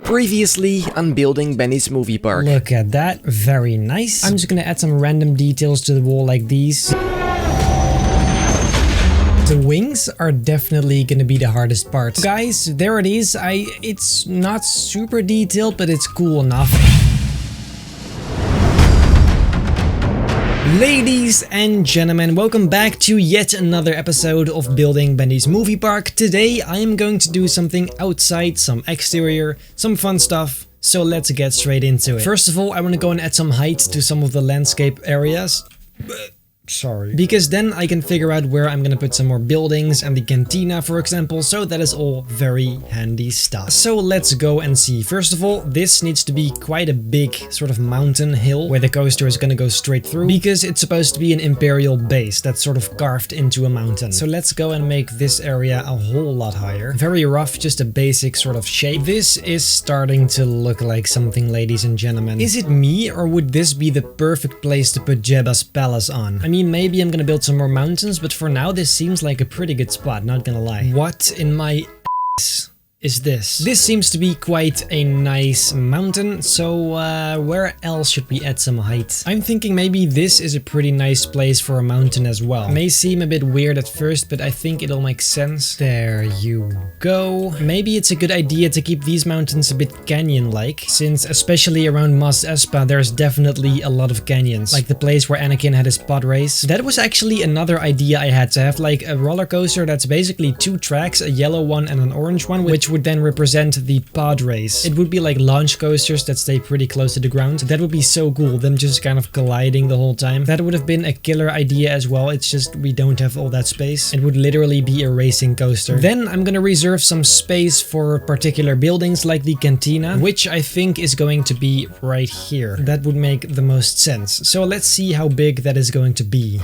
Previously on building Benny's movie park. Look at that, very nice. I'm just gonna add some random details to the wall like these. The wings are definitely gonna be the hardest part. Guys, there it is. It's not super detailed, but it's cool enough. Ladies and gentlemen, welcome back to yet another episode of Building Benny's Movie Park. Today I am going to do something outside, some exterior, some fun stuff. So let's get straight into it. First of all, I want to go and add some height to some of the landscape areas. Sorry. Because then I can figure out where I'm gonna put some more buildings and the cantina, for example, so that is all very handy stuff. So let's go and see. First of all, this needs to be quite a big sort of mountain hill where the coaster is gonna go straight through, because it's supposed to be an imperial base that's sort of carved into a mountain. So let's go and make this area a whole lot higher. Very rough, just a basic sort of shape. This is starting to look like something, ladies and gentlemen. Is it me, or would this be the perfect place to put Jabba's palace on? I mean, maybe I'm gonna build some more mountains, but for now this seems like a pretty good spot, not gonna lie. What in my ass is this? This seems to be quite a nice mountain, so where else should we add some height? I'm thinking maybe this is a pretty nice place for a mountain as well. It may seem a bit weird at first, but I think it'll make sense. There you go. Maybe it's a good idea to keep these mountains a bit canyon-like, since especially around MOS Espa there's definitely a lot of canyons, like the place where Anakin had his pod race. That was actually another idea I had, to have like a roller coaster that's basically two tracks, a yellow one and an orange one, which would then represent the pod race. It would be like launch coasters that stay pretty close to the ground. That would be so cool, them just kind of colliding the whole time. That would have been a killer idea as well. It's just we don't have all that space. It would literally be a racing coaster. Then I'm gonna reserve some space for particular buildings like the cantina, which I think is going to be right here. That would make the most sense. So let's see how big that is going to be.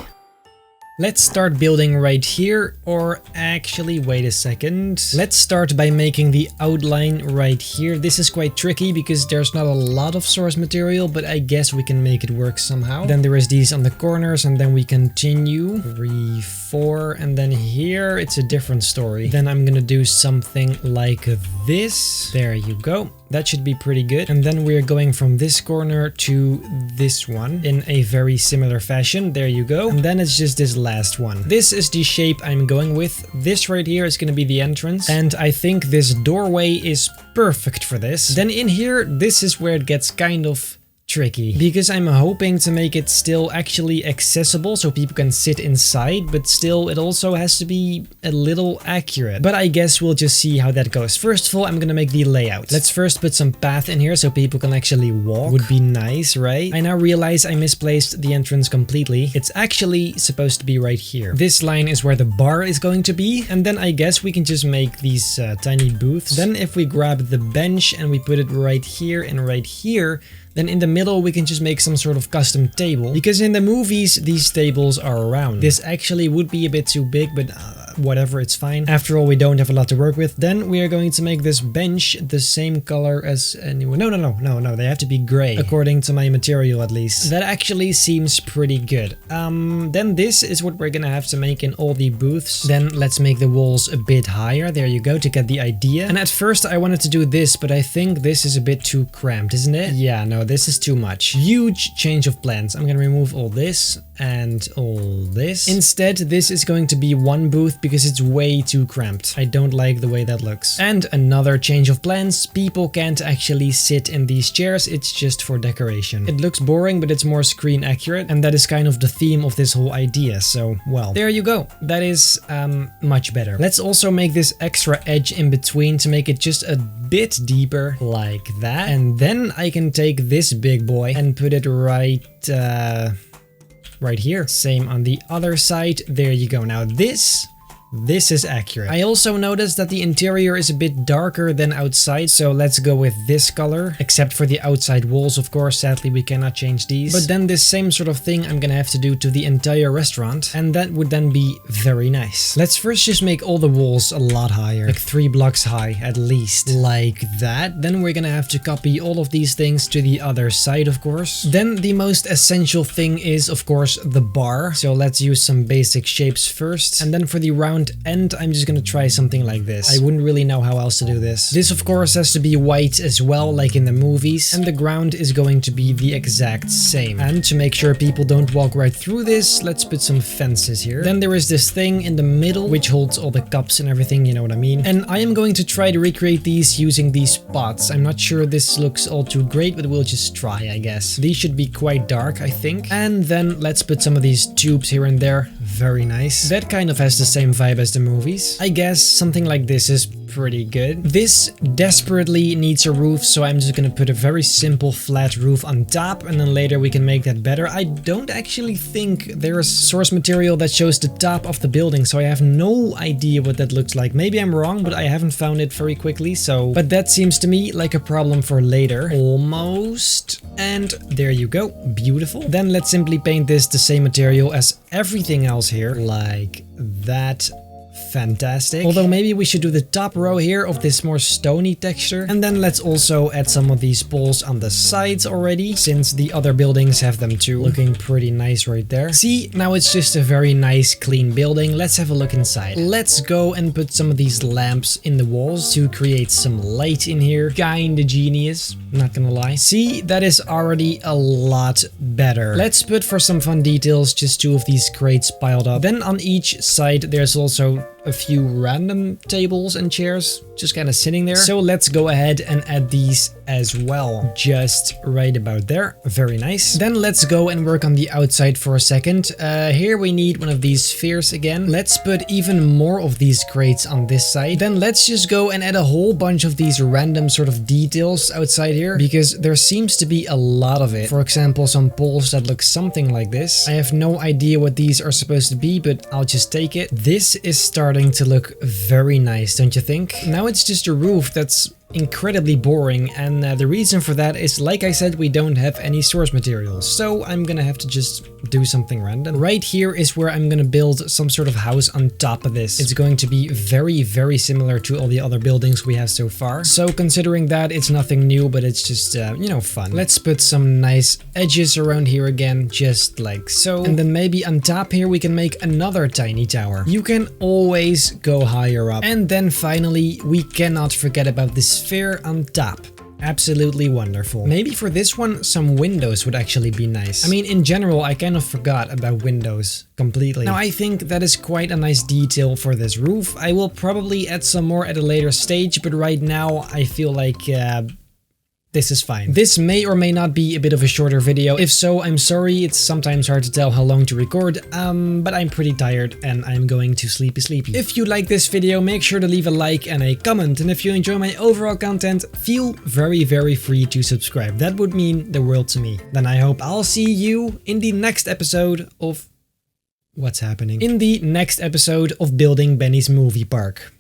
Let's start building right here, or actually wait a second. Let's start by making the outline right here. This is quite tricky because there's not a lot of source material, but I guess we can make it work somehow. Then there is these on the corners, and then we continue. 3, 4, and then here it's a different story. Then I'm gonna do something like this. There you go. That should be pretty good. And then we're going from this corner to this one in a very similar fashion. There you go. And then it's just this last one. This is the shape I'm going with. This right here is going to be the entrance. And I think this doorway is perfect for this. Then in here, this is where it gets kind of tricky, because I'm hoping to make it still actually accessible so people can sit inside, but still it also has to be a little accurate. But I guess we'll just see how that goes. First of all, I'm gonna make the layout. Let's first put some path in here so people can actually walk. Would be nice, right? I now realize I misplaced the entrance completely. It's actually supposed to be right here. This line is where the bar is going to be, and then I guess we can just make these tiny booths. Then if we grab the bench and we put it right here and right here, then in the middle we can just make some sort of custom table, because in the movies these tables are round. This actually would be a bit too big, but whatever, it's fine. After all, we don't have a lot to work with. Then we are going to make this bench the same color as anyone. No, they have to be gray, according to my material at least. That actually seems pretty good. Then this is what we're gonna have to make in all the booths. Then let's make the walls a bit higher. There you go, to get the idea. And at first I wanted to do this, but I think this is a bit too cramped, isn't it? Yeah, no, this is too much. Huge change of plans. I'm gonna remove all this and all this. Instead, this is going to be one booth because it's way too cramped. I don't like the way that looks. And another change of plans. People can't actually sit in these chairs. It's just for decoration. It looks boring, but it's more screen accurate. And that is kind of the theme of this whole idea. So, well, there you go. That is much better. Let's also make this extra edge in between to make it just a bit deeper, like that. And then I can take this big boy and put it right here. Same on the other side. There you go. Now this is accurate. I also noticed that the interior is a bit darker than outside, so let's go with this color, except for the outside walls, of course. Sadly, we cannot change these. But then this same sort of thing I'm gonna have to do to the entire restaurant, and that would then be very nice. Let's first just make all the walls a lot higher, like 3 blocks high at least, like that. Then we're gonna have to copy all of these things to the other side, of course. Then the most essential thing is, of course, the bar. So let's use some basic shapes first, and then for the round ground, and I'm just gonna try something like this. I wouldn't really know how else to do this. This of course has to be white as well, like in the movies, and the ground is going to be the exact same. And to make sure people don't walk right through this, let's put some fences here. Then there is this thing in the middle which holds all the cups and everything, you know what I mean. And I am going to try to recreate these using these pots. I'm not sure this looks all too great, but we'll just try, I guess. These should be quite dark, I think. And then let's put some of these tubes here and there. Very nice. That kind of has the same vibe as the movies. I guess something like this is pretty good. This desperately needs a roof, so I'm just gonna put a very simple flat roof on top, and then later we can make that better. I don't actually think there's source material that shows the top of the building, so I have no idea what that looks like. Maybe I'm wrong, but I haven't found it very quickly, so... But that seems to me like a problem for later. Almost. And there you go. Beautiful. Then let's simply paint this the same material as everything else here, like that. Fantastic. Although maybe we should do the top row here of this more stony texture. And then let's also add some of these poles on the sides already, since the other buildings have them too. Looking pretty nice right there. See, now it's just a very nice clean building. Let's have a look inside. Let's go and put some of these lamps in the walls to create some light in here. Kinda genius, not gonna lie. See, that is already a lot better. Let's put, for some fun details, just 2 of these crates piled up. Then on each side there's also a few random tables and chairs just kind of sitting there. So let's go ahead and add these as well. Just right about there. Very nice. Then let's go and work on the outside for a second. Here we need one of these spheres again. Let's put even more of these crates on this side. Then let's just go and add a whole bunch of these random sort of details outside here, because there seems to be a lot of it. For example, some poles that look something like this. I have no idea what these are supposed to be, but I'll just take it. This is starting to look very nice, don't you think? Now it's just a roof that's incredibly boring, and the reason for that is, like I said, we don't have any source materials, so I'm gonna have to just do something random. Right here is where I'm gonna build some sort of house on top of this. It's going to be very, very similar to all the other buildings we have so far, so considering that, it's nothing new, but it's just, you know, fun. Let's put some nice edges around here again, just like so, and then maybe on top here we can make another tiny tower. You can always go higher up. And then finally, we cannot forget about this sphere on top. Absolutely wonderful. Maybe for this one, some windows would actually be nice. I mean, in general, I kind of forgot about windows completely. Now, I think that is quite a nice detail for this roof. I will probably add some more at a later stage, but right now, I feel like this is fine. This may or may not be a bit of a shorter video. If so, I'm sorry. It's sometimes hard to tell how long to record, but I'm pretty tired and I'm going to sleepy. If you like this video, make sure to leave a like and a comment. And if you enjoy my overall content, feel very, very free to subscribe. That would mean the world to me. Then I hope I'll see you in the next episode of... What's happening? In the next episode of Building Benny's Movie Park.